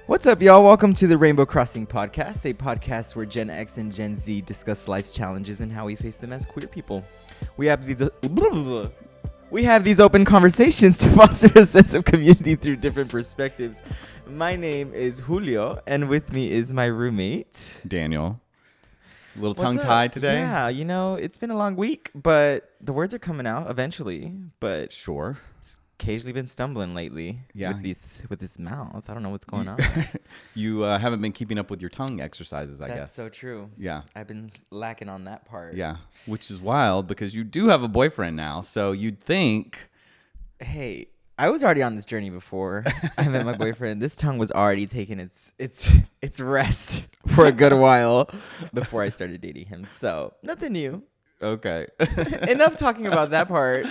What's up, y'all? Welcome to the Rainbow Crossing Podcast, a podcast where Gen X and Gen Z discuss life's challenges and how we face them as queer people. We have these open conversations to foster a sense of community through different perspectives. My name is Julio, and with me is my roommate, Daniel. A little What's tongue-tied up? today? Yeah, you know, it's been a long week, but the words are coming out eventually. But Sure. occasionally been stumbling lately with this mouth. I don't know what's going on. You haven't been keeping up with your tongue exercises, I guess. That's so true. Yeah. I've been lacking on that part. Yeah, which is wild because you do have a boyfriend now, so you'd think... Hey, I was already on this journey before I met my boyfriend. This tongue was already taking its rest for a good while before I started dating him. So nothing new. Okay. Enough talking about that part.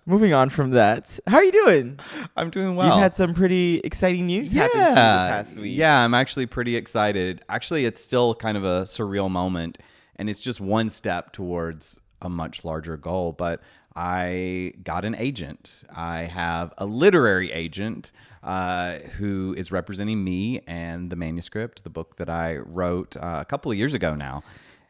Moving on from that. How are you doing? I'm doing well. You've had some pretty exciting news happen to you the past week. Yeah, I'm actually pretty excited. Actually, it's still kind of a surreal moment, and it's just one step towards a much larger goal. But I got an agent. I have a literary agent who is representing me and the manuscript, the book that I wrote a couple of years ago now.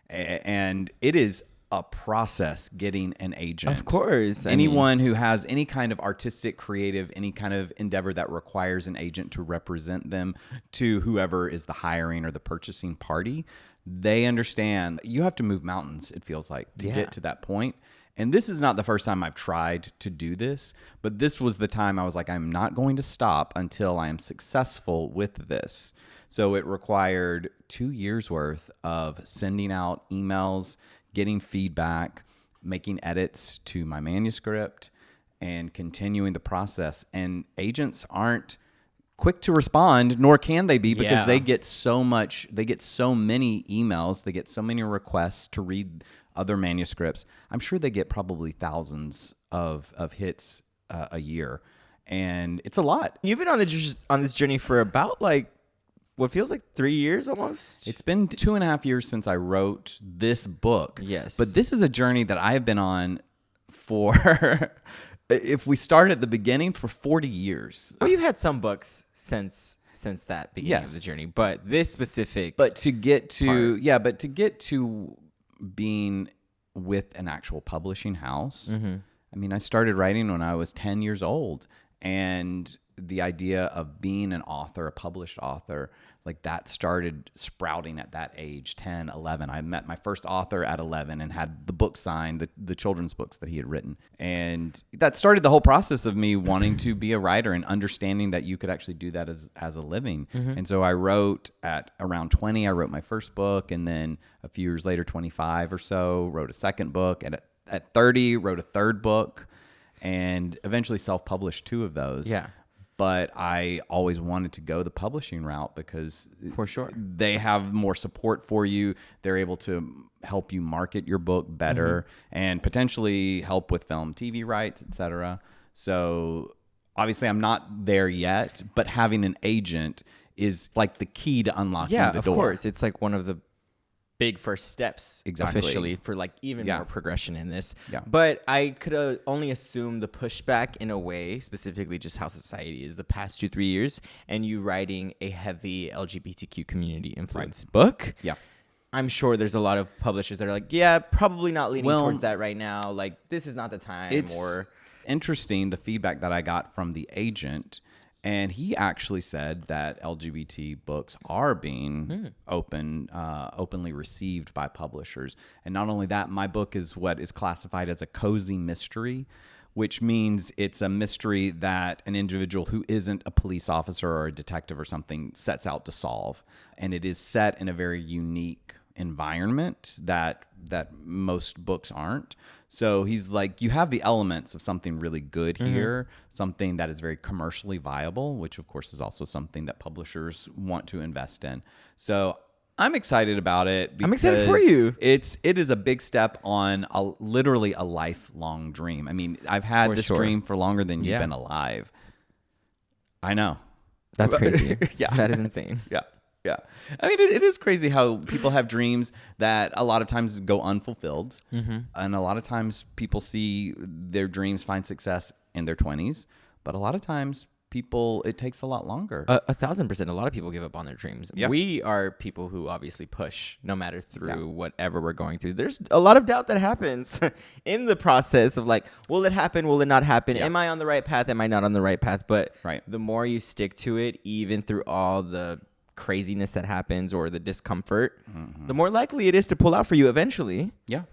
And it is a process getting an agent. Of course. Anyone who has any kind of artistic, creative, any kind of endeavor that requires an agent to represent them to whoever is the hiring or the purchasing party, they understand you have to move mountains, it feels like, to get to that point. And this is not the first time I've tried to do this, but this was the time I was like, I'm not going to stop until I am successful with this. So it required 2 years worth of sending out emails, getting feedback, making edits to my manuscript, and continuing the process. And agents aren't quick to respond, nor can they be, because they get so many emails, they get so many requests to read other manuscripts. I'm sure they get probably thousands of hits a year, and it's a lot. You've been on this journey for about what feels like 3 years almost. It's been 2.5 years since I wrote this book. Yes. But this is a journey that I have been on for, if we start at the beginning, for 40 years. Well, you've had some books since that beginning of the journey, but this specific. But to get to being with an actual publishing house, I mean, I started writing when I was 10 years old, and the idea of being an author, a published author, like that started sprouting at that age, 10, 11. I met my first author at 11 and had the book signed, the children's books that he had written. And that started the whole process of me wanting to be a writer and understanding that you could actually do that as a living. And so I wrote at around 20, I wrote my first book. And then a few years later, 25 or so, wrote a second book. And at 30, wrote a third book and eventually self-published 2 of those. Yeah. But I always wanted to go the publishing route because For sure. they have more support for you. They're able to help you market your book better and potentially help with film, TV rights, etc. So obviously I'm not there yet, but having an agent is like the key to unlocking the door. Yeah, of course. It's like one of the big first steps officially for even more progression in this. Yeah. But I could only assume the pushback in a way, specifically just how society is the past 2-3 years, and you writing a heavy LGBTQ community influenced book. Yeah. I'm sure there's a lot of publishers that are like, yeah, probably not leaning towards that right now. Like, this is not the time. It's interesting, the feedback that I got from the agent. And he actually said that LGBT books are being openly received by publishers. And not only that, my book is what is classified as a cozy mystery, which means it's a mystery that an individual who isn't a police officer or a detective or something sets out to solve. And it is set in a very unique environment that most books aren't. So he's like, you have the elements of something really good here, something that is very commercially viable, which of course is also something that publishers want to invest in. So I'm excited about it. I'm excited for you. It is a big step on literally a lifelong dream. I mean, I've had this dream for longer than you've been alive. I know. That's crazy. Yeah. That is insane. Yeah. Yeah. I mean, it is crazy how people have dreams that a lot of times go unfulfilled. And a lot of times people see their dreams find success in their 20s. But a lot of times people, it takes a lot longer. 1,000%. A lot of people give up on their dreams. Yeah. We are people who obviously push no matter through whatever we're going through. There's a lot of doubt that happens in the process of like, will it happen? Will it not happen? Yeah. Am I on the right path? Am I not on the right path? But Right. the more you stick to it, even through all the craziness that happens or the discomfort, the more likely it is to pull out for you eventually. Yeah.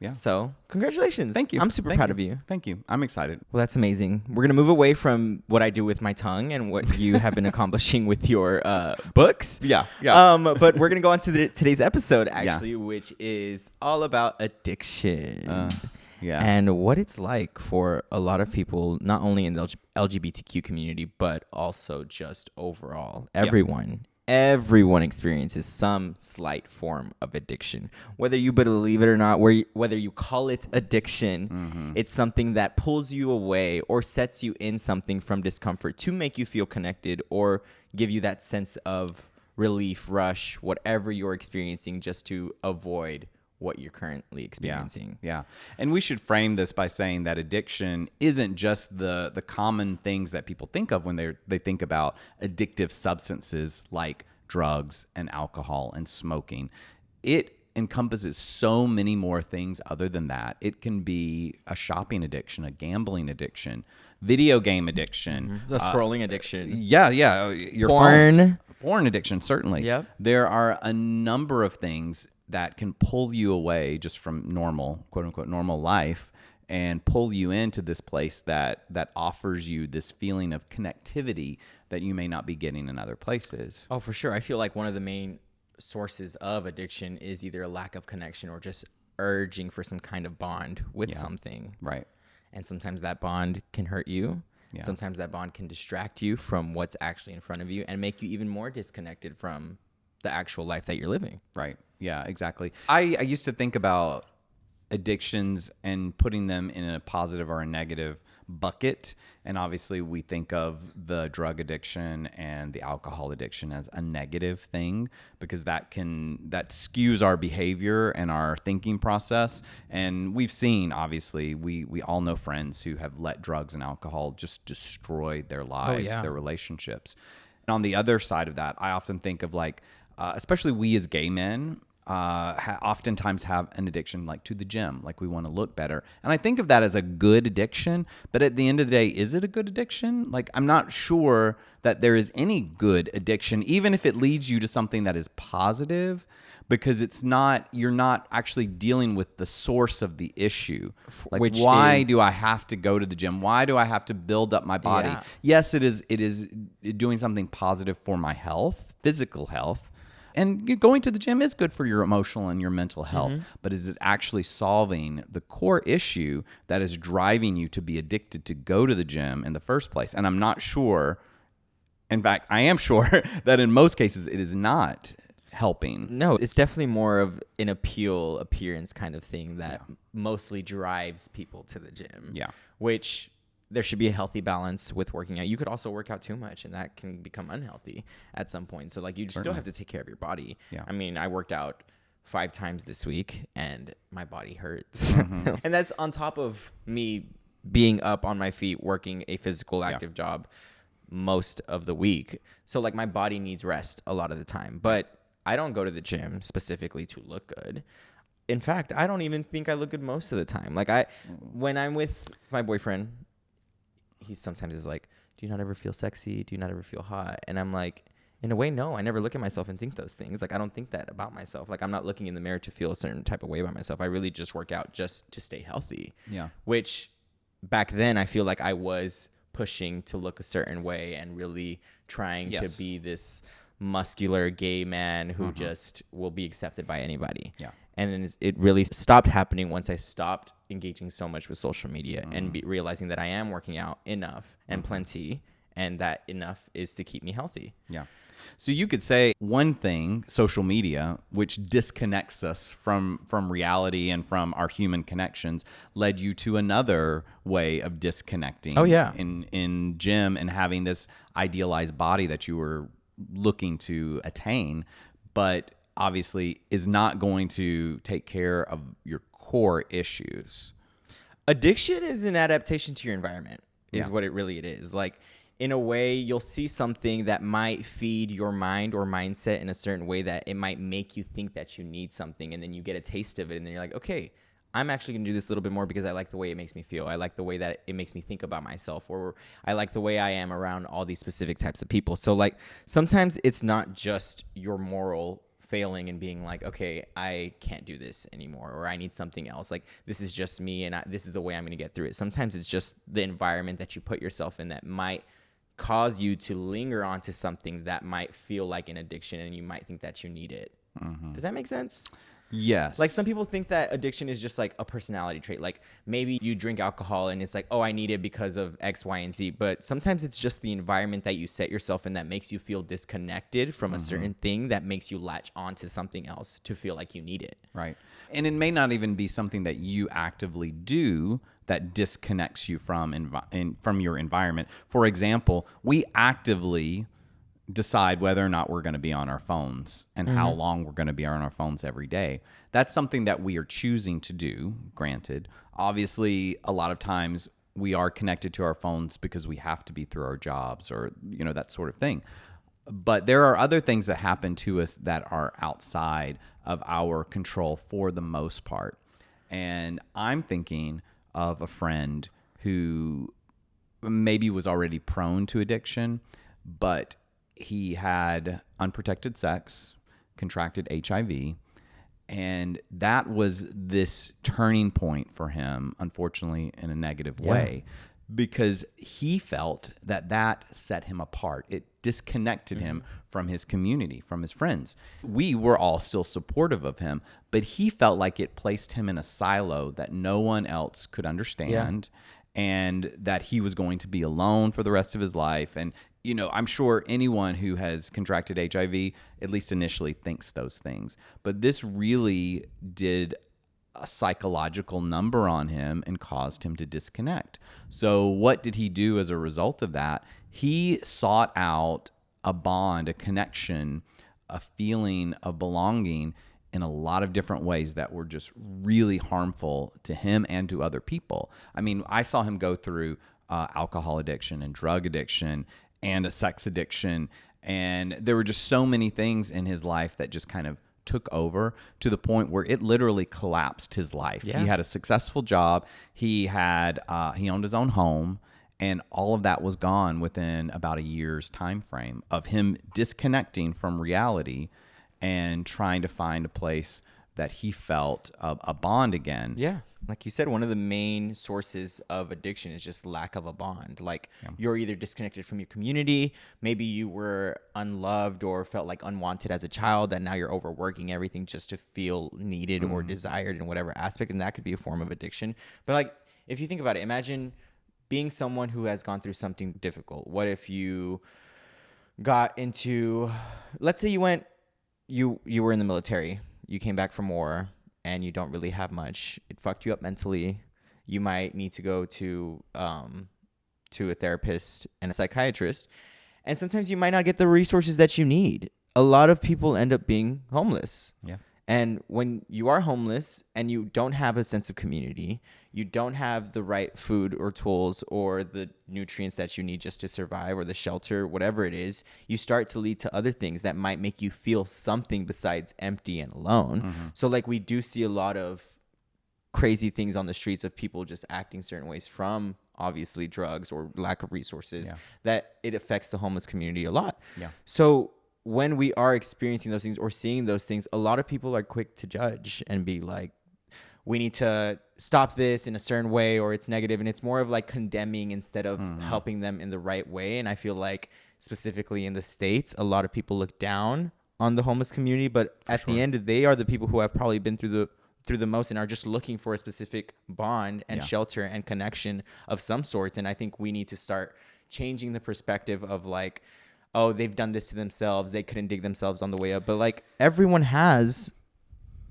Yeah. So congratulations. Thank you. I'm super proud of you. Thank you. I'm excited. Well, that's amazing. We're going to move away from what I do with my tongue and what you have been accomplishing with your books. Yeah, yeah. But we're going to go on to today's episode, actually, which is all about addiction. Yeah. And what it's like for a lot of people, not only in the LGBTQ community, but also just overall, everyone. Everyone experiences some slight form of addiction, whether you believe it or not, whether you call it addiction. It's something that pulls you away or sets you in something from discomfort to make you feel connected or give you that sense of relief, rush, whatever you're experiencing, just to avoid what you're currently experiencing. Yeah. And we should frame this by saying that addiction isn't just the common things that people think of when they think about addictive substances like drugs and alcohol and smoking. It encompasses so many more things other than that. It can be a shopping addiction, a gambling addiction, video game addiction, The scrolling addiction. Yeah, your Porn. phones. Porn addiction, certainly. Yep. There are a number of things that can pull you away just from normal, quote unquote, normal life and pull you into this place that offers you this feeling of connectivity that you may not be getting in other places. Oh, for sure. I feel like one of the main sources of addiction is either a lack of connection or just urging for some kind of bond with something. Right. And sometimes that bond can hurt you. Yeah. Sometimes that bond can distract you from what's actually in front of you and make you even more disconnected from the actual life that you're living. Right. Yeah, exactly. I used to think about addictions and putting them in a positive or a negative bucket. And obviously we think of the drug addiction and the alcohol addiction as a negative thing because that skews our behavior and our thinking process. And we've seen, obviously, we all know friends who have let drugs and alcohol just destroy their lives, their relationships. And on the other side of that, I often think of like, especially we as gay men, oftentimes have an addiction like to the gym, like we want to look better. And I think of that as a good addiction, but at the end of the day, is it a good addiction? Like, I'm not sure that there is any good addiction, even if it leads you to something that is positive, because you're not actually dealing with the source of the issue. Like, why do I have to go to the gym? Why do I have to build up my body? Yeah. Yes, it is doing something positive for my health, physical health. And going to the gym is good for your emotional and your mental health, but is it actually solving the core issue that is driving you to be addicted to go to the gym in the first place? And I'm not sure. In fact, I am sure that in most cases it is not helping. No, it's definitely more of an appearance kind of thing that mostly drives people to the gym. Yeah. Which there should be a healthy balance with working out. You could also work out too much, and that can become unhealthy at some point. So, like, you still have to take care of your body. Yeah. I mean, I worked out 5 times this week, and my body hurts. And that's on top of me being up on my feet, working a physical, active job most of the week. So, like, my body needs rest a lot of the time. But I don't go to the gym specifically to look good. In fact, I don't even think I look good most of the time. Like, when I'm with my boyfriend, he sometimes is like, do you not ever feel sexy? Do you not ever feel hot? And I'm like, in a way, no. I never look at myself and think those things. Like, I don't think that about myself. Like, I'm not looking in the mirror to feel a certain type of way about myself. I really just work out just to stay healthy. Yeah. Which back then I feel like I was pushing to look a certain way and really trying to be this muscular gay man who just will be accepted by anybody. Yeah. And then it really stopped happening once I stopped engaging so much with social media and realizing that I am working out enough and plenty, and that enough is to keep me healthy. Yeah. So you could say one thing, social media, which disconnects us from reality and from our human connections, led you to another way of disconnecting. Oh, yeah. In gym and having this idealized body that you were looking to attain, but obviously is not going to take care of your core issues. Addiction is an adaptation to your environment, is what it really is. Like, in a way, you'll see something that might feed your mind or mindset in a certain way that it might make you think that you need something. And then you get a taste of it. And then you're like, okay, I'm actually going to do this a little bit more because I like the way it makes me feel. I like the way that it makes me think about myself, or I like the way I am around all these specific types of people. So like sometimes it's not just your moral failing and being like, okay, I can't do this anymore, or I need something else. Like this is just me, and this is the way I'm going to get through it. Sometimes it's just the environment that you put yourself in that might cause you to linger onto something that might feel like an addiction, and you might think that you need it. Does that make sense? Yes. Like some people think that addiction is just like a personality trait. Like maybe you drink alcohol and it's like, oh, I need it because of X, Y, and Z. But sometimes it's just the environment that you set yourself in that makes you feel disconnected from a certain thing that makes you latch onto something else to feel like you need it. Right. And it may not even be something that you actively do that disconnects you from from your environment. For example, we actively decide whether or not we're going to be on our phones and how long we're going to be on our phones every day. That's something that we are choosing to do, granted. Obviously, a lot of times we are connected to our phones because we have to be through our jobs or, that sort of thing. But there are other things that happen to us that are outside of our control for the most part. And I'm thinking of a friend who maybe was already prone to addiction, but he had unprotected sex, contracted HIV, and that was this turning point for him, unfortunately, in a negative way, because he felt that set him apart. It disconnected him from his community, from his friends. We were all still supportive of him, but he felt like it placed him in a silo that no one else could understand. And that he was going to be alone for the rest of his life. And, I'm sure anyone who has contracted HIV, at least initially, thinks those things. But this really did a psychological number on him and caused him to disconnect. So what did he do as a result of that? He sought out a bond, a connection, a feeling of belonging in a lot of different ways that were just really harmful to him and to other people. I mean, I saw him go through alcohol addiction and drug addiction and a sex addiction. And there were just so many things in his life that just kind of took over to the point where it literally collapsed his life. Yeah. He had a successful job. He owned his own home. And all of that was gone within about a year's time frame of him disconnecting from reality and trying to find a place that he felt a bond again. Yeah. Like you said, one of the main sources of addiction is just lack of a bond. Like you're either disconnected from your community, maybe you were unloved or felt like unwanted as a child, and now you're overworking everything just to feel needed or desired in whatever aspect. And that could be a form of addiction. But like, if you think about it, imagine being someone who has gone through something difficult. What if you got into, let's say you were in the military, you came back from war, and you don't really have much. It fucked you up mentally. You might need to go to a therapist and a psychiatrist, and sometimes you might not get the resources that you need. A lot of people end up being homeless. Yeah. And when you are homeless and you don't have a sense of community, you don't have the right food or tools or the nutrients that you need just to survive, or the shelter, whatever it is, you start to lead to other things that might make you feel something besides empty and alone. So like we do see a lot of crazy things on the streets of people just acting certain ways from obviously drugs or lack of resources, that it affects the homeless community a lot. So when we are experiencing those things or seeing those things, a lot of people are quick to judge and be like, we need to stop this in a certain way, or it's negative. And it's more of like condemning instead of helping them in the right way. And I feel like specifically in the States, a lot of people look down on the homeless community, but at the end, they are the people who have probably been through the most and are just looking for a specific bond and shelter and connection of some sorts. And I think we need to start changing the perspective of like, oh, they've done this to themselves, they couldn't dig themselves on the way up. But like everyone has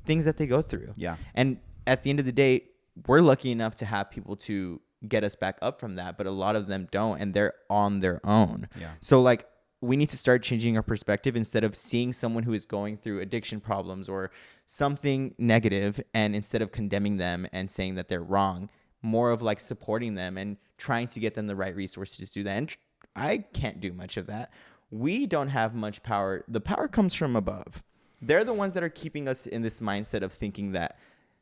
things that they go through. Yeah. And at the end of the day, we're lucky enough to have people to get us back up from that, but a lot of them don't, and they're on their own. Yeah. So like we need to start changing our perspective instead of seeing someone who is going through addiction problems or something negative, and instead of condemning them and saying that they're wrong, more of like supporting them and trying to get them the right resources to do that. And I can't do much of that. We don't have much power. The power comes from above. They're the ones that are keeping us in this mindset of thinking that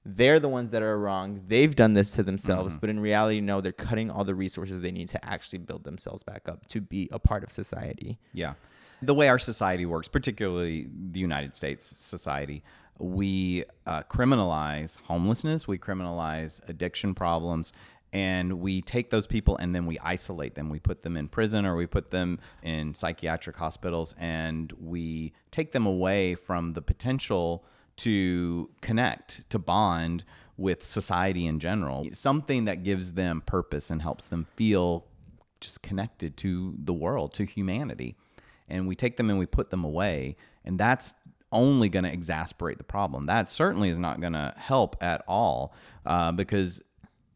they're the ones that are wrong. They've done this to themselves. But in reality, no, they're cutting all the resources they need to actually build themselves back up to be a part of society. Yeah. The way our society works, particularly the United States society, we criminalize homelessness, we criminalize addiction problems, and we take those people and then we isolate them. We put them in prison or we put them in psychiatric hospitals, and we take them away from the potential to connect, to bond with society in general. Something that gives them purpose and helps them feel just connected to the world, to humanity. And we take them and we put them away, and that's only going to exasperate the problem. That certainly is not going to help at all, because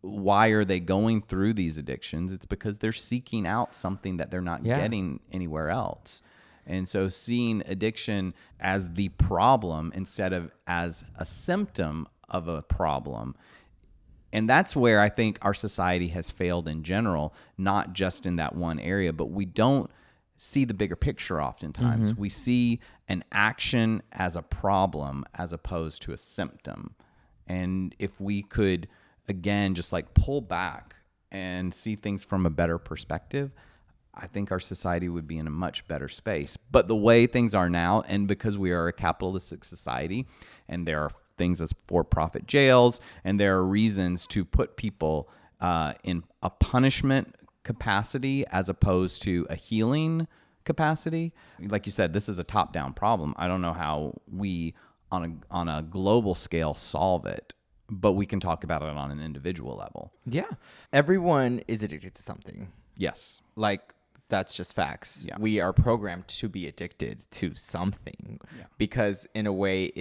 why are they going through these addictions? It's because they're seeking out something that they're not getting anywhere else. And so seeing addiction as the problem instead of as a symptom of a problem. And that's where I think our society has failed in general, not just in that one area, but we don't see the bigger picture oftentimes. We see an action as a problem as opposed to a symptom. And if we could, again, just like pull back and see things from a better perspective, I think our society would be in a much better space. But the way things are now, and because we are a capitalistic society, and there are things as for-profit jails, and there are reasons to put people in a punishment capacity as opposed to a healing capacity. Like you said, this is a top-down problem. I don't know how we, on a global scale, solve it, but we can talk about it on an individual level. Yeah. Everyone is addicted to something. Yes. Like, that's just facts. Yeah. We are programmed to be addicted to something because in a way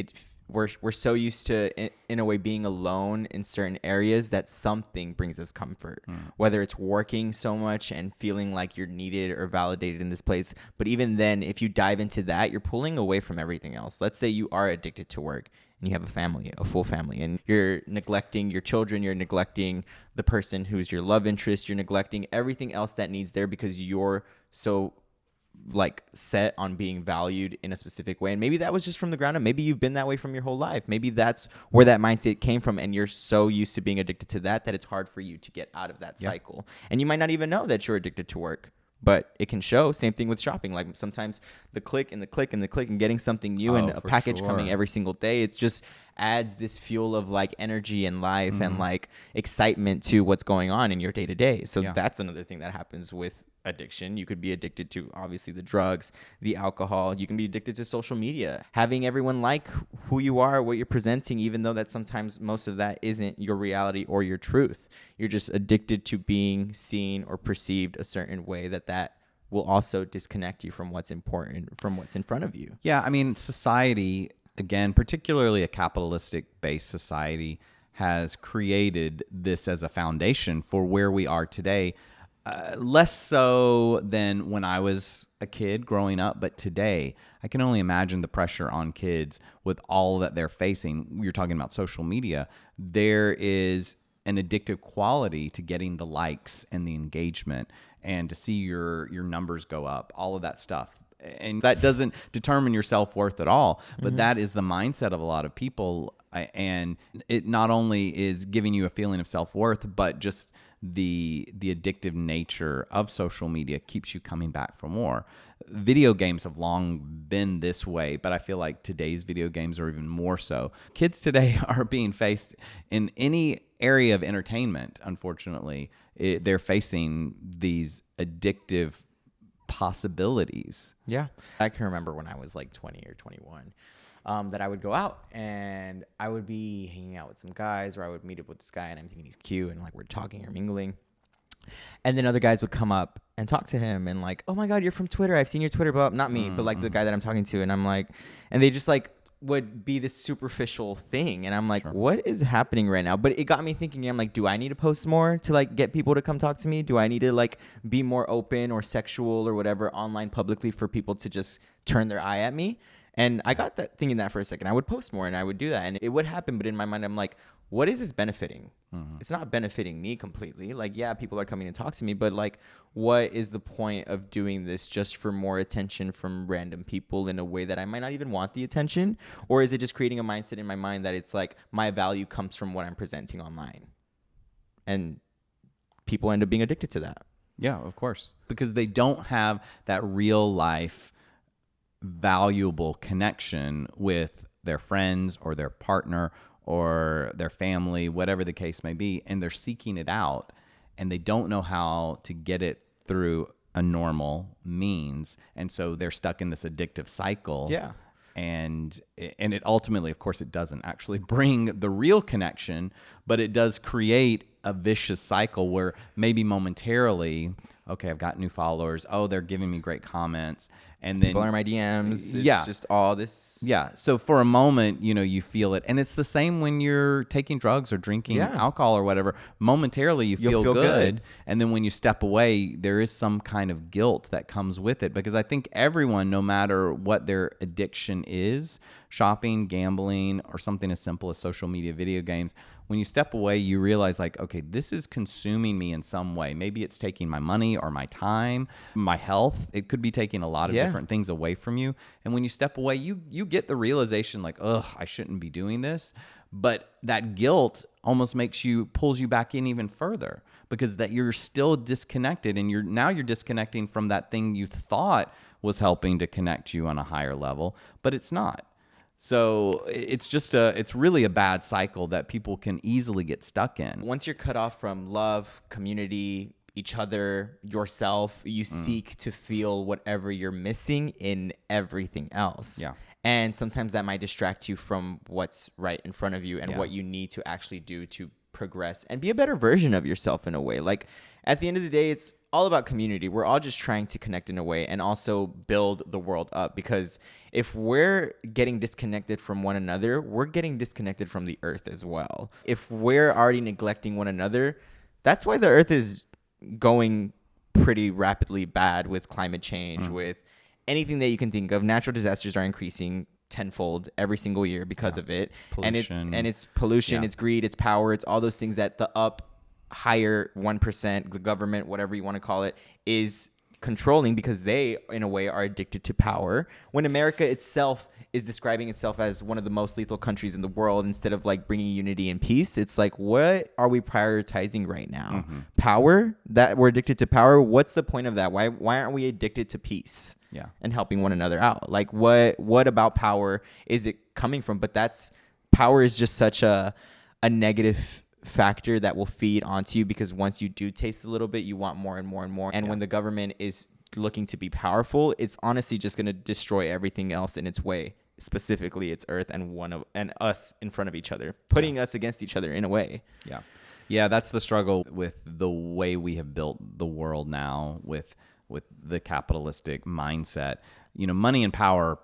we're so used to in a way being alone in certain areas that something brings us comfort, whether it's working so much and feeling like you're needed or validated in this place. But even then, if you dive into that, you're pulling away from everything else. Let's say you are addicted to work and you have a family, a full family, and you're neglecting your children, you're neglecting the person who's your love interest, you're neglecting everything else that needs there because you're so like set on being valued in a specific way. And maybe that was just from the ground up. Maybe you've been that way from your whole life. Maybe that's where that mindset came from, and you're so used to being addicted to that it's hard for you to get out of that cycle. And you might not even know that you're addicted to work, but it can show. Same thing with shopping. Like sometimes the click and the click and the click and getting something new and a package coming every single day, it just adds this fuel of like energy and life and like excitement to what's going on in your day to day. So that's another thing that happens with addiction. You could be addicted to obviously the drugs, the alcohol. You can be addicted to social media, having everyone like who you are, what you're presenting, even though that sometimes most of that isn't your reality or your truth. You're just addicted to being seen or perceived a certain way that will also disconnect you from what's important, from what's in front of you. Yeah, I mean, society, again, particularly a capitalistic-based society, has created this as a foundation for where we are today. Less so than when I was a kid growing up, but today I can only imagine the pressure on kids with all that they're facing. You're talking about social media. There is an addictive quality to getting the likes and the engagement and to see your numbers go up, all of that stuff. And that doesn't determine your self-worth at all, but that is the mindset of a lot of people. And it not only is giving you a feeling of self-worth, but just the addictive nature of social media keeps you coming back for more. Video games have long been this way, but I feel like today's video games are even more so. Kids today are being faced in any area of entertainment, unfortunately. They're facing these addictive possibilities. Yeah. I can remember when I was like 20 or 21. That I would go out and I would be hanging out with some guys, or I would meet up with this guy and I'm thinking he's cute and like we're talking or mingling. And then other guys would come up and talk to him and like, oh my God, you're from Twitter. I've seen your Twitter, blah. Not me, but like the guy that I'm talking to. And I'm like, and they just like would be this superficial thing. And I'm like, what is happening right now? But it got me thinking, I'm like, do I need to post more to like get people to come talk to me? Do I need to like be more open or sexual or whatever online publicly for people to just turn their eye at me? And I got that thinking that for a second. I would post more and I would do that and it would happen. But in my mind, I'm like, what is this benefiting? It's not benefiting me completely. Like, yeah, people are coming to talk to me, but like, what is the point of doing this just for more attention from random people in a way that I might not even want the attention? Or is it just creating a mindset in my mind that it's like my value comes from what I'm presenting online? And people end up being addicted to that. Yeah, of course. Because they don't have that real life valuable connection with their friends or their partner or their family, whatever the case may be, and they're seeking it out and they don't know how to get it through a normal means, and so they're stuck in this addictive cycle. Yeah. And it ultimately, of course, it doesn't actually bring the real connection, but it does create a vicious cycle where maybe momentarily, okay, I've got new followers. Oh, they're giving me great comments. And then People are in my DMs. It's Yeah. just all this. yeah. So for a moment, you feel it. And it's the same when you're taking drugs or drinking Yeah. alcohol or whatever. Momentarily, You'll feel feel good. good. And then when you step away, there is some kind of guilt that comes with it. Because I think everyone, no matter what their addiction is, shopping, gambling, or something as simple as social media, video games, when you step away, you realize like, okay, this is consuming me in some way. Maybe it's taking my money or my time, my health. It could be taking a lot of Yeah. different things away from you. And when you step away, you get the realization like, ugh, I shouldn't be doing this. But that guilt almost pulls you back in even further, because that you're still disconnected, and you're disconnecting from that thing you thought was helping to connect you on a higher level, but it's not. So it's really a bad cycle that people can easily get stuck in. Once you're cut off from love, community, each other, yourself, you seek to feel whatever you're missing in everything else. Yeah. And sometimes that might distract you from what's right in front of you and Yeah. what you need to actually do to progress and be a better version of yourself in a way. Like, at the end of the day, it's all about community. We're all just trying to connect in a way and also build the world up, because if we're getting disconnected from one another, we're getting disconnected from the earth as well. If we're already neglecting one another, that's why the earth is going pretty rapidly bad with climate change, with anything that you can think of. Natural disasters are increasing tenfold every single year because of it. Pollution. And it's pollution, Yeah. it's greed, it's power, it's all those things that the higher 1%, the government, whatever you want to call it, is controlling, because they, in a way, are addicted to power. When America itself is describing itself as one of the most lethal countries in the world, instead of like bringing unity and peace, it's like, what are we prioritizing right now? Power? That we're addicted to power? What's the point of that? Why aren't we addicted to peace? Yeah. And helping one another out? Like, what about power is it coming from? But power is just such a negative factor that will feed onto you, because once you do taste a little bit, you want more and more and more. And when the government is looking to be powerful, it's honestly just going to destroy everything else in its way, specifically its earth and us in front of each other, putting us against each other in a way. Yeah. Yeah, that's the struggle with the way we have built the world now, with the capitalistic mindset. Money and power,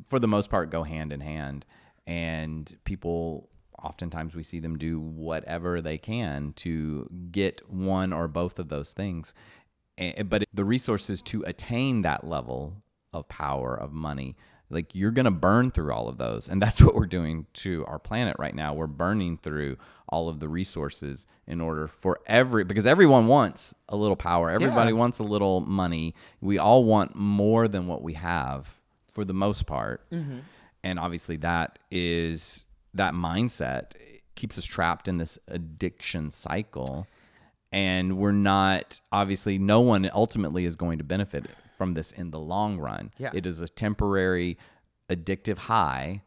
for the most part, go hand in hand. And people, oftentimes we see them do whatever they can to get one or both of those things. But the resources to attain that level of power, of money, like, you're going to burn through all of those. And that's what we're doing to our planet right now. We're burning through all of the resources in order because everyone wants a little power. Everybody wants a little money. We all want more than what we have for the most part. Mm-hmm. And obviously that mindset keeps us trapped in this addiction cycle. And no one ultimately is going to benefit from this in the long run. Yeah. It is a temporary addictive high.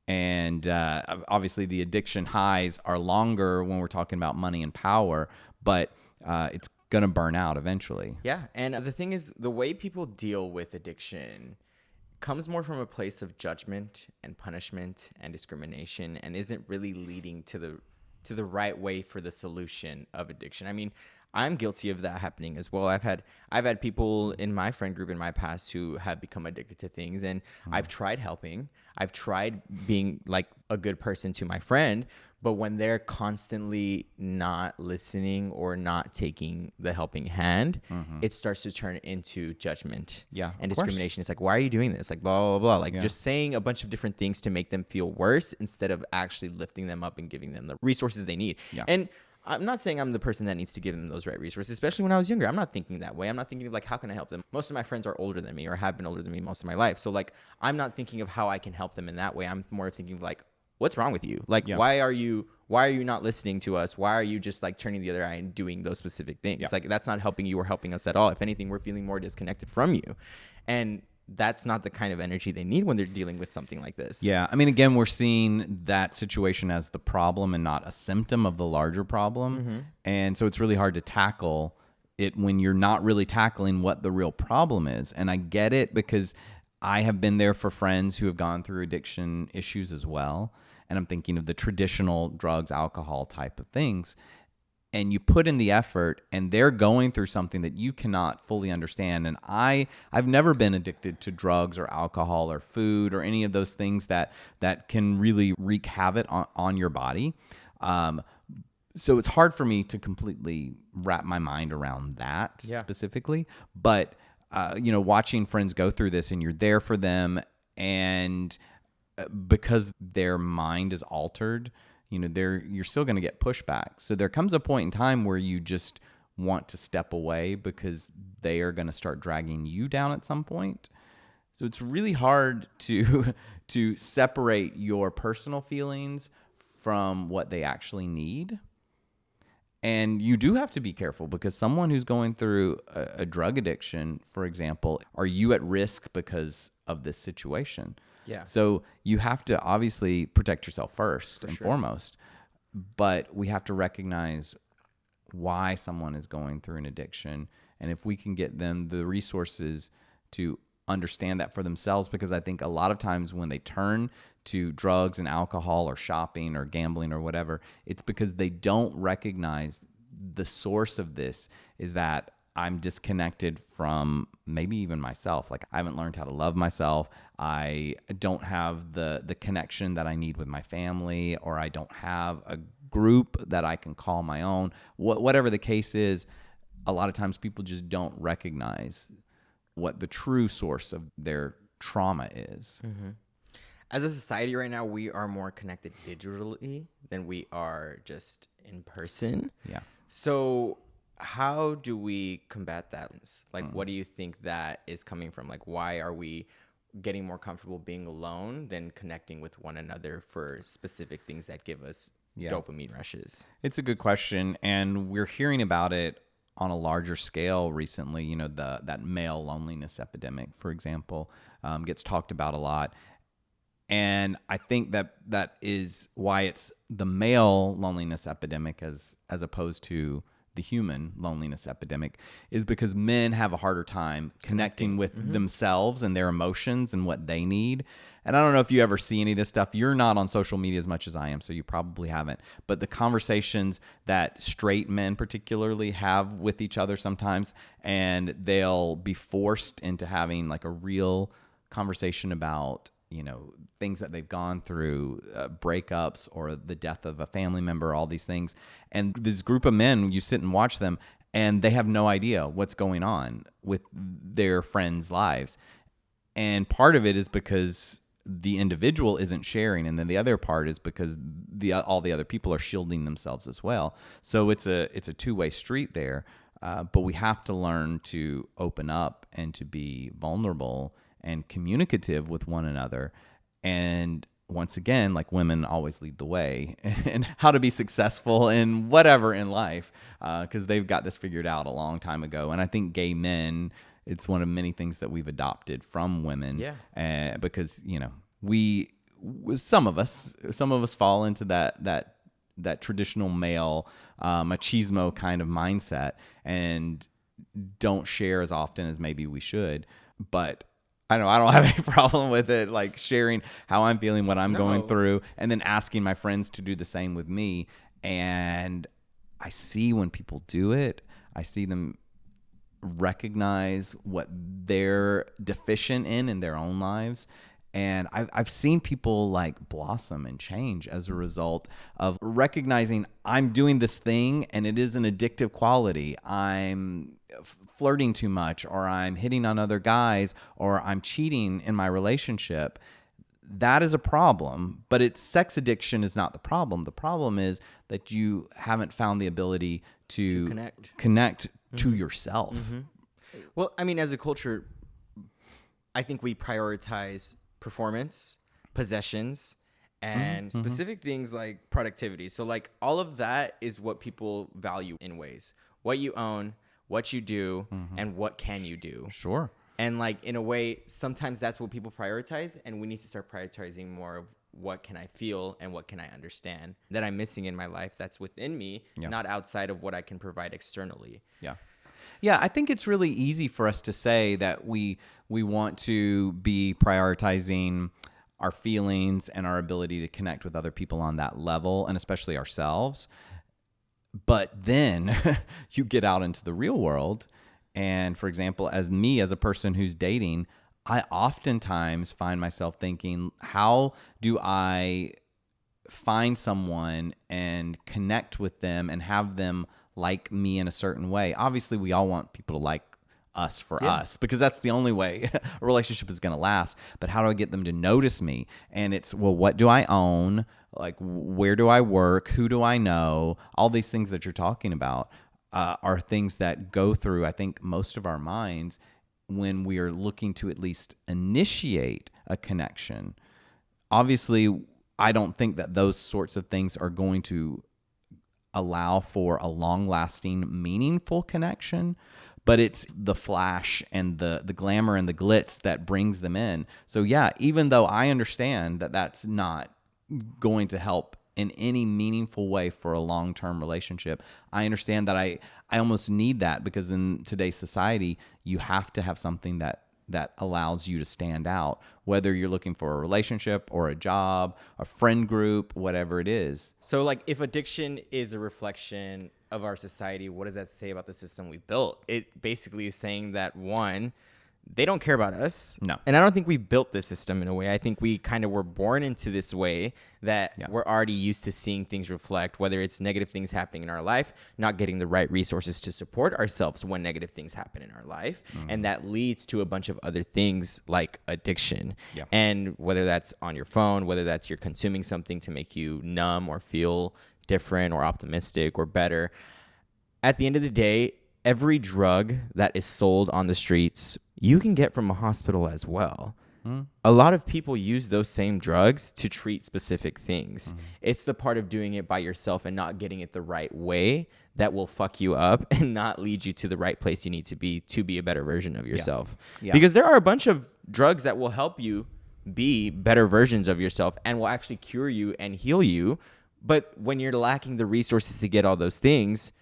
And obviously the addiction highs are longer when we're talking about money and power, but it's going to burn out eventually. Yeah. And the thing is, the way people deal with addiction comes more from a place of judgment and punishment and discrimination, and isn't really leading to the right way for the solution of addiction. I mean, I'm guilty of that happening as well. I've had people in my friend group in my past who have become addicted to things, and I've tried helping. I've tried being like a good person to my friend, but when they're constantly not listening or not taking the helping hand, it starts to turn into judgment Yeah, and of course. discrimination. It's like, why are you doing this? Like, blah, blah, blah. Like, just saying a bunch of different things to make them feel worse instead of actually lifting them up and giving them the resources they need. Yeah. And I'm not saying I'm the person that needs to give them those right resources, especially when I was younger. I'm not thinking that way. I'm not thinking of like, how can I help them? Most of my friends are older than me or have been older than me most of my life. So like, I'm not thinking of how I can help them in that way. I'm more thinking of like, what's wrong with you? Like, why are you not listening to us? Why are you just like turning the other eye and doing those specific things? Like, that's not helping you or helping us at all. If anything, we're feeling more disconnected from you. And that's not the kind of energy they need when they're dealing with something like this. Yeah. I mean, again, we're seeing that situation as the problem and not a symptom of the larger problem. And so it's really hard to tackle it when you're not really tackling what the real problem is. And I get it because I have been there for friends who have gone through addiction issues as well. And I'm thinking of the traditional drugs, alcohol type of things. And you put in the effort and they're going through something that you cannot fully understand. And I've never been addicted to drugs or alcohol or food or any of those things that can really wreak havoc on your body. So it's hard for me to completely wrap my mind around that specifically. But, watching friends go through this and you're there for them, and because their mind is altered, you're still going to get pushback. So there comes a point in time where you just want to step away because they are going to start dragging you down at some point. So it's really hard to separate your personal feelings from what they actually need. And you do have to be careful because someone who's going through a drug addiction, for example, are you at risk because of this situation? Yeah. So you have to obviously protect yourself first and foremost, but we have to recognize why someone is going through an addiction. And if we can get them the resources to understand that for themselves, because I think a lot of times when they turn to drugs and alcohol or shopping or gambling or whatever, it's because they don't recognize the source of this is that I'm disconnected from maybe even myself. Like, I haven't learned how to love myself. I don't have the connection that I need with my family, or I don't have a group that I can call my own. Whatever the case is, a lot of times people just don't recognize what the true source of their trauma is. Mm-hmm. As a society right now, we are more connected digitally than we are just in person. Yeah. So how do we combat that? Like, what do you think that is coming from? Like, why are we getting more comfortable being alone than connecting with one another for specific things that give us dopamine rushes? It's a good question. And we're hearing about it on a larger scale recently. That male loneliness epidemic, for example, gets talked about a lot. And I think that is why it's the male loneliness epidemic as opposed to the human loneliness epidemic, is because men have a harder time connecting with themselves and their emotions and what they need. And I don't know if you ever see any of this stuff. You're not on social media as much as I am, so you probably haven't. But the conversations that straight men particularly have with each other sometimes, and they'll be forced into having like a real conversation about things that they've gone through, breakups or the death of a family member, all these things. And this group of men, you sit and watch them and they have no idea what's going on with their friends' lives. And part of it is because the individual isn't sharing. And then the other part is because all the other people are shielding themselves as well. So it's a two-way street there. But we have to learn to open up and to be vulnerable and communicative with one another. And once again, like, women always lead the way and how to be successful in whatever in life, because they've got this figured out a long time ago. And I think gay men, it's one of many things that we've adopted from women. Yeah. Because, some of us fall into that traditional male machismo kind of mindset and don't share as often as maybe we should. But I don't have any problem with it, like sharing how I'm feeling, what I'm going through, and then asking my friends to do the same with me. And I see when people do it, I see them recognize what they're deficient in their own lives. And I've seen people like blossom and change as a result of recognizing I'm doing this thing and it is an addictive quality. I'm flirting too much, or I'm hitting on other guys, or I'm cheating in my relationship. That is a problem, but sex addiction is not the problem. The problem is that you haven't found the ability to connect to yourself. Mm-hmm. Well, I mean, as a culture, I think we prioritize performance, possessions, and specific things like productivity. So like all of that is what people value in ways. What you own, what you do, and what can you do. Sure. And like in a way, sometimes that's what people prioritize, and we need to start prioritizing more of what can I feel and what can I understand that I'm missing in my life that's within me, not outside of what I can provide externally. Yeah. Yeah, I think it's really easy for us to say that we want to be prioritizing our feelings and our ability to connect with other people on that level, and especially ourselves. But then you get out into the real world, and for example, as a person who's dating, I oftentimes find myself thinking, how do I find someone and connect with them and have them like me in a certain way? Obviously, we all want people to like us for us, because that's the only way a relationship is going to last. But how do I get them to notice me? And it's, well, what do I own? Like, where do I work? Who do I know? All these things that you're talking about are things that go through, I think, most of our minds when we are looking to at least initiate a connection. Obviously, I don't think that those sorts of things are going to allow for a long-lasting, meaningful connection, but it's the flash and the glamour and the glitz that brings them in. So yeah, even though I understand that that's not going to help in any meaningful way for a long-term relationship, I understand that I almost need that, because in today's society, you have to have something that allows you to stand out, whether you're looking for a relationship or a job, a friend group, whatever it is. So like if addiction is a reflection of our society, what does that say about the system we built? It basically is saying that, one, they don't care about us. No. And I don't think we built this system in a way. I think we kind of were born into this way that we're already used to seeing things reflect, whether it's negative things happening in our life, not getting the right resources to support ourselves when negative things happen in our life. And that leads to a bunch of other things like addiction. Yeah. And whether that's on your phone, whether that's you're consuming something to make you numb or feel different or optimistic or better. At the end of the day, every drug that is sold on the streets, you can get from a hospital as well. A lot of people use those same drugs to treat specific things. It's the part of doing it by yourself and not getting it the right way that will fuck you up and not lead you to the right place you need to be a better version of yourself. Yeah. Because there are a bunch of drugs that will help you be better versions of yourself and will actually cure you and heal you. But when you're lacking the resources to get all those things,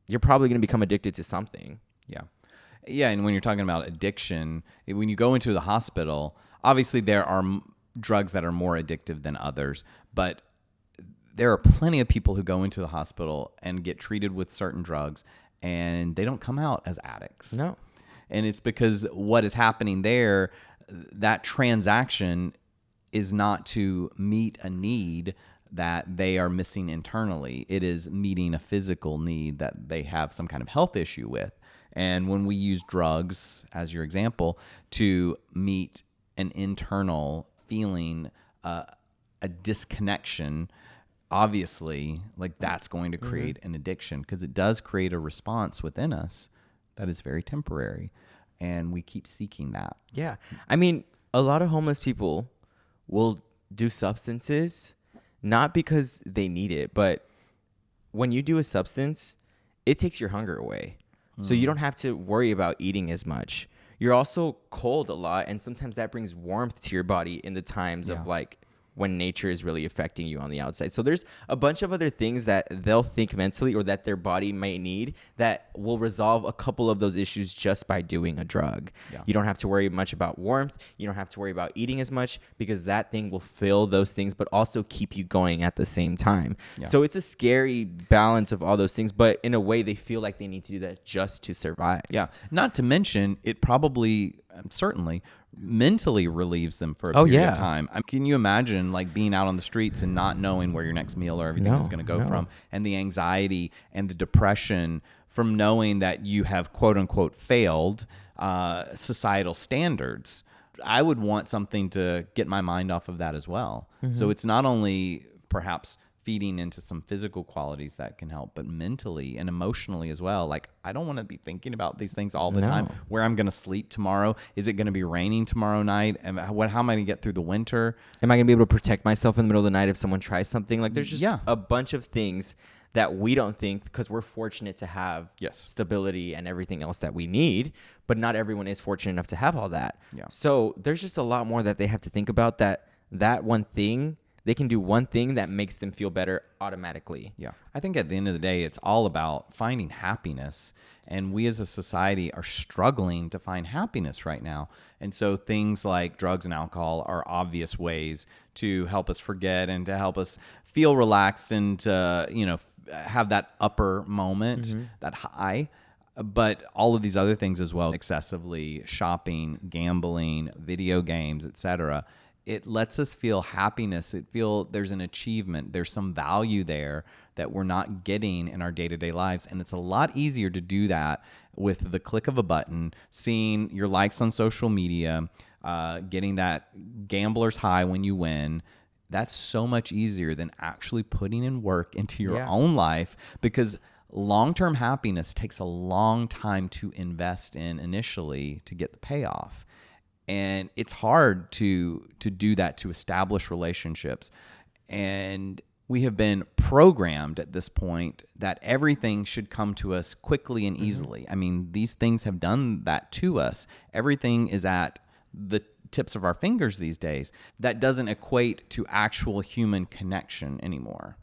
you're probably going to become addicted to something. Yeah. Yeah, and when you're talking about addiction, when you go into the hospital, obviously there are drugs that are more addictive than others, but there are plenty of people who go into the hospital and get treated with certain drugs, and they don't come out as addicts. No. And it's because what is happening there, that transaction is not to meet a need that they are missing internally. It is meeting a physical need that they have some kind of health issue with. And when we use drugs, as your example, to meet an internal feeling, a disconnection, obviously, like that's going to create an addiction, because it does create a response within us that is very temporary. And we keep seeking that. Yeah. I mean, a lot of homeless people will do substances not because they need it, but when you do a substance, it takes your hunger away. So you don't have to worry about eating as much. You're also cold a lot, and sometimes that brings warmth to your body in the times of like when nature is really affecting you on the outside. So there's a bunch of other things that they'll think mentally or that their body might need that will resolve a couple of those issues just by doing a drug. Yeah. You don't have to worry much about warmth. You don't have to worry about eating as much because that thing will fill those things, but also keep you going at the same time. Yeah. So it's a scary balance of all those things, but in a way they feel like they need to do that just to survive. Yeah. Not to mention, it probably, certainly, mentally relieves them for a Oh, period yeah. of time. Can you imagine like being out on the streets and not knowing where your next meal or everything is going to go from, and the anxiety and the depression from knowing that you have quote unquote failed societal standards? I would want something to get my mind off of that as well. So it's not only perhaps feeding into some physical qualities that can help, but mentally and emotionally as well. Like, I don't want to be thinking about these things all the time. Where I'm going to sleep tomorrow? Is it going to be raining tomorrow night? And how am I going to get through the winter? Am I going to be able to protect myself in the middle of the night if someone tries something? Like, there's just Yeah. a bunch of things that we don't think, because we're fortunate to have Yes. stability and everything else that we need, but not everyone is fortunate enough to have all that. Yeah. So there's just a lot more that they have to think about, that one thing, they can do one thing that makes them feel better automatically. Yeah. I think at the end of the day, it's all about finding happiness. And we as a society are struggling to find happiness right now. And so things like drugs and alcohol are obvious ways to help us forget and to help us feel relaxed and to, have that upper moment, that high. But all of these other things as well, excessively shopping, gambling, video games, etc., it lets us feel happiness. There's an achievement. There's some value there that we're not getting in our day-to-day lives. And it's a lot easier to do that with the click of a button, seeing your likes on social media, getting that gambler's high when you win. That's so much easier than actually putting in work into your own life, because long-term happiness takes a long time to invest in initially to get the payoff. And it's hard to do that, to establish relationships. And we have been programmed at this point that everything should come to us quickly and easily. I mean, these things have done that to us. Everything is at the tips of our fingers these days. That doesn't equate to actual human connection anymore.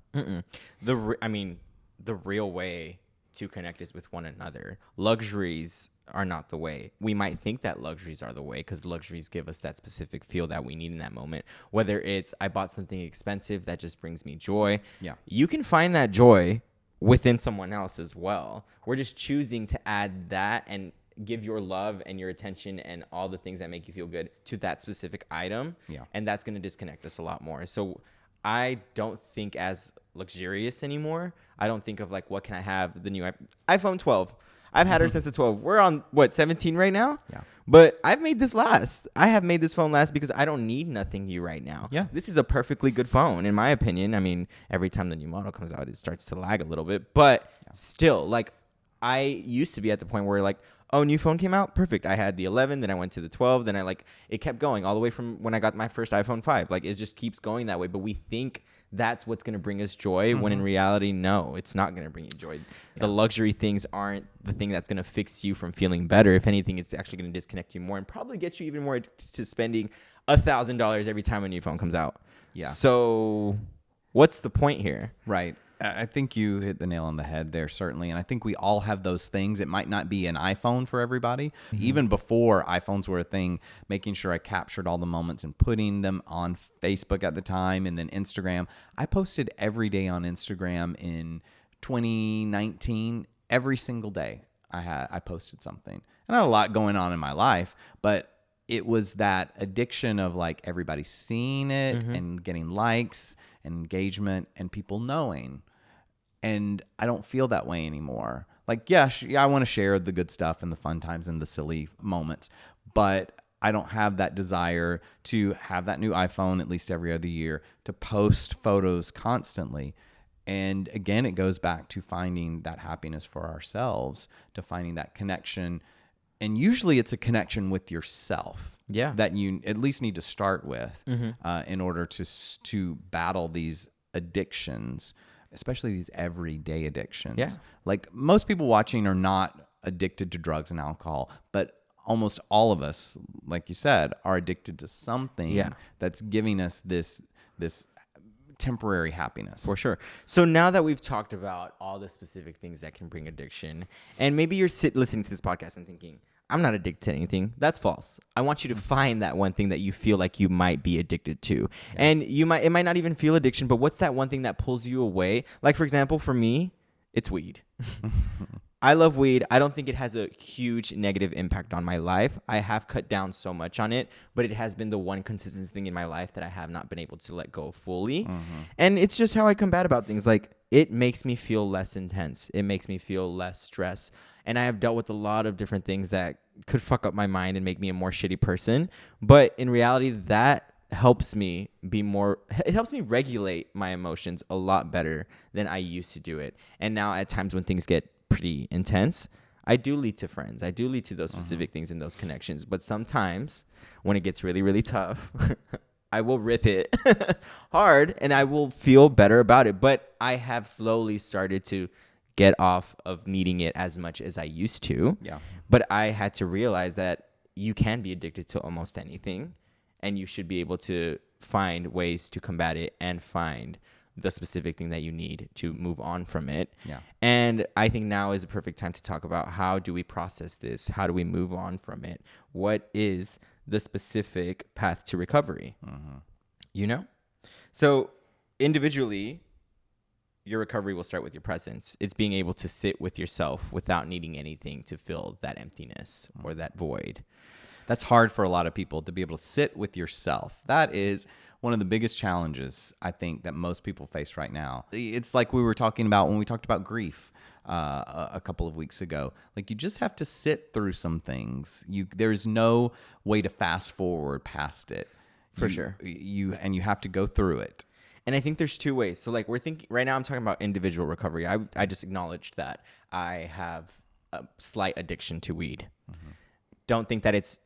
The real way to connect is with one another. Luxuries are not the way. We might think that luxuries are the way because luxuries give us that specific feel that we need in that moment. Whether it's I bought something expensive that just brings me joy. Yeah. You can find that joy within someone else as well. We're just choosing to add that and give your love and your attention and all the things that make you feel good to that specific item. Yeah. And that's going to disconnect us a lot more. So I don't think as luxurious anymore. I don't think of like, what can I have? The new iPhone 12. I've had her since the 12. We're on 17 right now? Yeah. But I've made this last. I have made this phone last because I don't need nothing new right now. Yeah. This is a perfectly good phone, in my opinion. I mean, every time the new model comes out, it starts to lag a little bit. But still, like, I used to be at the point where, like, oh, new phone came out? Perfect. I had the 11, then I went to the 12, then it kept going all the way from when I got my first iPhone 5. Like, it just keeps going that way. But we think that's what's going to bring us joy, when in reality, no, it's not going to bring you joy. The luxury things aren't the thing that's going to fix you from feeling better. If anything, it's actually going to disconnect you more and probably get you even more to spending $1,000 every time a new phone comes out. Yeah. So what's the point here? Right. I think you hit the nail on the head there, certainly. And I think we all have those things. It might not be an iPhone for everybody. Even before iPhones were a thing, making sure I captured all the moments and putting them on Facebook at the time, and then Instagram. I posted every day on Instagram in 2019. Every single day I posted something. And I had a lot going on in my life, but it was that addiction of like everybody seeing it and getting likes and engagement and people knowing. And I don't feel that way anymore. Like, yeah, I want to share the good stuff and the fun times and the silly moments, but I don't have that desire to have that new iPhone at least every other year, to post photos constantly. And again, it goes back to finding that happiness for ourselves, to finding that connection. And usually it's a connection with yourself. Yeah. That you at least need to start with in order to battle these addictions, especially these everyday addictions. Yeah. Like, most people watching are not addicted to drugs and alcohol, but almost all of us, like you said, are addicted to something that's giving us this this temporary happiness. For sure. So now that we've talked about all the specific things that can bring addiction, and maybe you're listening to this podcast and thinking, I'm not addicted to anything. That's false. I want you to find that one thing that you feel like you might be addicted to. Yeah. And it might not even feel addiction, but what's that one thing that pulls you away? Like, for example, for me, it's weed. I love weed. I don't think it has a huge negative impact on my life. I have cut down so much on it, but it has been the one consistent thing in my life that I have not been able to let go fully. And it's just how I combat about things. Like, it makes me feel less intense. It makes me feel less stress. And I have dealt with a lot of different things that could fuck up my mind and make me a more shitty person. But in reality, that helps me it helps me regulate my emotions a lot better than I used to do it. And now at times when things get pretty intense, I do lead to friends. I do lead to those specific things and those connections. But sometimes when it gets really, really tough, I will rip it hard and I will feel better about it. But I have slowly started to get off of needing it as much as I used to. Yeah. But I had to realize that you can be addicted to almost anything, and you should be able to find ways to combat it and find the specific thing that you need to move on from it. Yeah. And I think now is a perfect time to talk about how do we process this? How do we move on from it? What is the specific path to recovery? You know? So individually, your recovery will start with your presence. It's being able to sit with yourself without needing anything to fill that emptiness or that void. That's hard for a lot of people, to be able to sit with yourself. That is one of the biggest challenges, I think, that most people face right now. It's like we were talking about when we talked about grief a couple of weeks ago. Like, you just have to sit through some things. There's no way to fast forward past it. For sure. You have to go through it. And I think there's two ways. So, like, we're thinking right now, I'm talking about individual recovery. I just acknowledged that I have a slight addiction to weed. Don't think that it's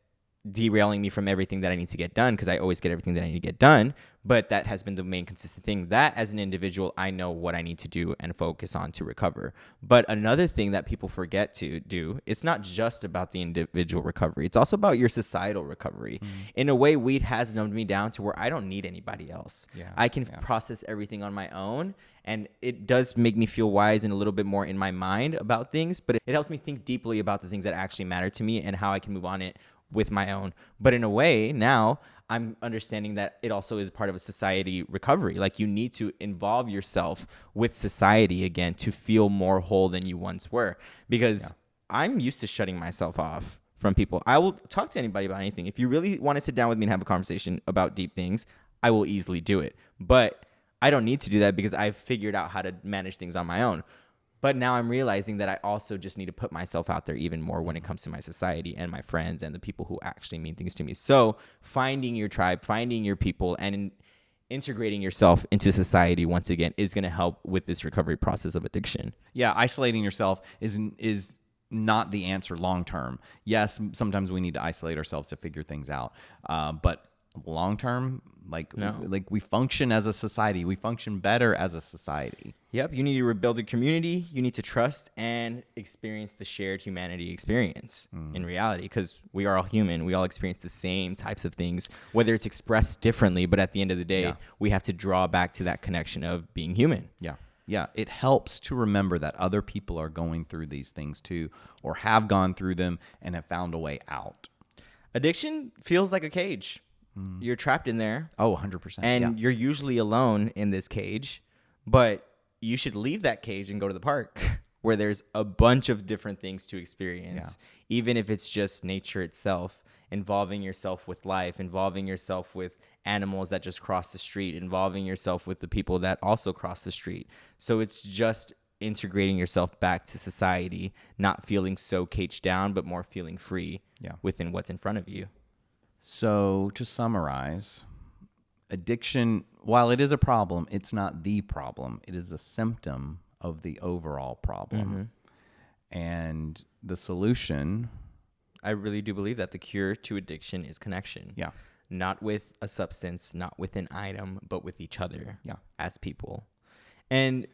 derailing me from everything that I need to get done, because I always get everything that I need to get done. But that has been the main consistent thing. That as an individual, I know what I need to do and focus on to recover. But another thing that people forget to do, it's not just about the individual recovery. It's also about your societal recovery. In a way, weed has numbed me down to where I don't need anybody else. I can process everything on my own. And it does make me feel wise and a little bit more in my mind about things. But it helps me think deeply about the things that actually matter to me and how I can move on it with my own. But in a way, now I'm understanding that it also is part of a society recovery. Like, you need to involve yourself with society again to feel more whole than you once were. Because I'm used to shutting myself off from people. I will talk to anybody about anything. If you really want to sit down with me and have a conversation about deep things, I will easily do it. But I don't need to do that because I've figured out how to manage things on my own. But now I'm realizing that I also just need to put myself out there even more when it comes to my society and my friends and the people who actually mean things to me. So finding your tribe, finding your people, and integrating yourself into society once again is going to help with this recovery process of addiction. Yeah, isolating yourself is not the answer long term. Yes, sometimes we need to isolate ourselves to figure things out. But long term, like we function as a society. We function better as a society. Yep. You need to rebuild a community. You need to trust and experience the shared humanity experience in reality, because we are all human. We all experience the same types of things, whether it's expressed differently. But at the end of the day, we have to draw back to that connection of being human. Yeah. Yeah. It helps to remember that other people are going through these things too, or have gone through them and have found a way out. Addiction feels like a cage. You're trapped in there. Oh, 100%. And you're usually alone in this cage, but you should leave that cage and go to the park where there's a bunch of different things to experience, even if it's just nature itself, involving yourself with life, involving yourself with animals that just cross the street, involving yourself with the people that also cross the street. So it's just integrating yourself back to society, not feeling so caged down, but more feeling free within what's in front of you. So to summarize, addiction, while it is a problem, it's not the problem. It is a symptom of the overall problem. And the solution, I really do believe that the cure to addiction is connection. Yeah. Not with a substance, not with an item, but with each other as people. And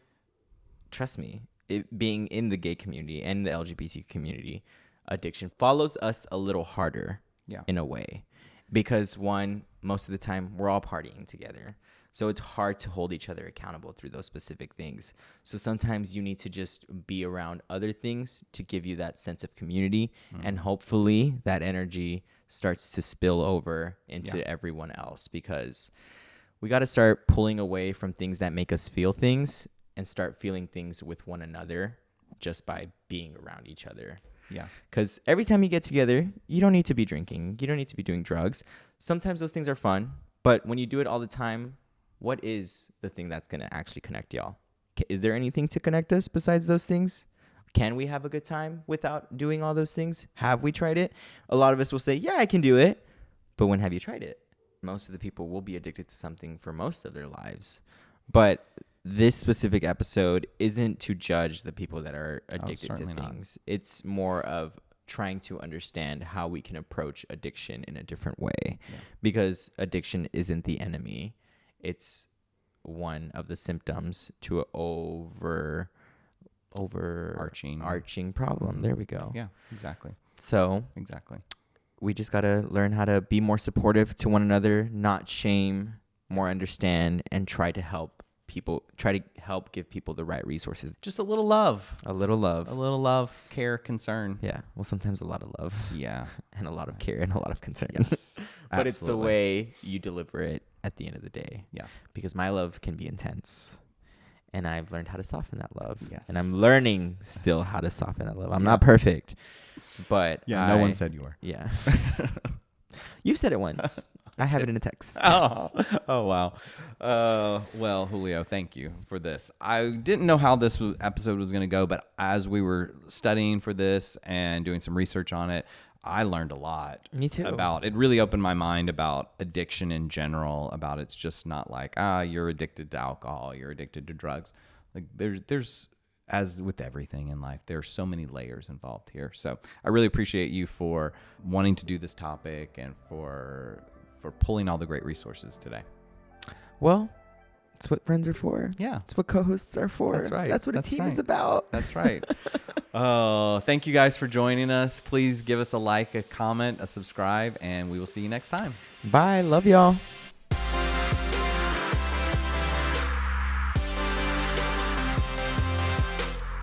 trust me, it being in the gay community and the LGBT community, addiction follows us a little harder in a way. Because one, most of the time we're all partying together. So it's hard to hold each other accountable through those specific things. So sometimes you need to just be around other things to give you that sense of community. And hopefully that energy starts to spill over into everyone else, because we got to start pulling away from things that make us feel things and start feeling things with one another just by being around each other. Yeah. Because every time you get together, you don't need to be drinking. You don't need to be doing drugs. Sometimes those things are fun. But when you do it all the time, what is the thing that's going to actually connect y'all? Is there anything to connect us besides those things? Can we have a good time without doing all those things? Have we tried it? A lot of us will say, yeah, I can do it. But when have you tried it? Most of the people will be addicted to something for most of their lives. But this specific episode isn't to judge the people that are addicted to things. It's more of trying to understand how we can approach addiction in a different way. Because addiction isn't the enemy. It's one of the symptoms to an overarching problem. There we go. Yeah, exactly. So Exactly. we just got to learn how to be more supportive to one another, not shame, more understand, and try to help give people the right resources. Just a little love. A little love. A little love, care, concern. Yeah. Well, sometimes a lot of love. Yeah. And a lot of care and a lot of concern. Yes. But it's the way you deliver it at the end of the day. Yeah. Because my love can be intense. And I've learned how to soften that love. Yes. And I'm learning still how to soften that love. I'm not perfect. But no one said you were. Yeah. You've said it once. I have it in a text. Oh wow. Well, Julio, thank you for this. I didn't know how this episode was going to go, but as we were studying for this and doing some research on it, I learned a lot. Me too. It really opened my mind about addiction in general, about it's just not like, you're addicted to alcohol, you're addicted to drugs. Like there's as with everything in life, there are so many layers involved here. So I really appreciate you for wanting to do this topic and for pulling all the great resources today. Well, that's what friends are for. Yeah. That's what co-hosts are for. That's right. That's what a team is about. That's right. Thank you guys for joining us. Please give us a like, a comment, a subscribe, and we will see you next time. Bye. Love y'all.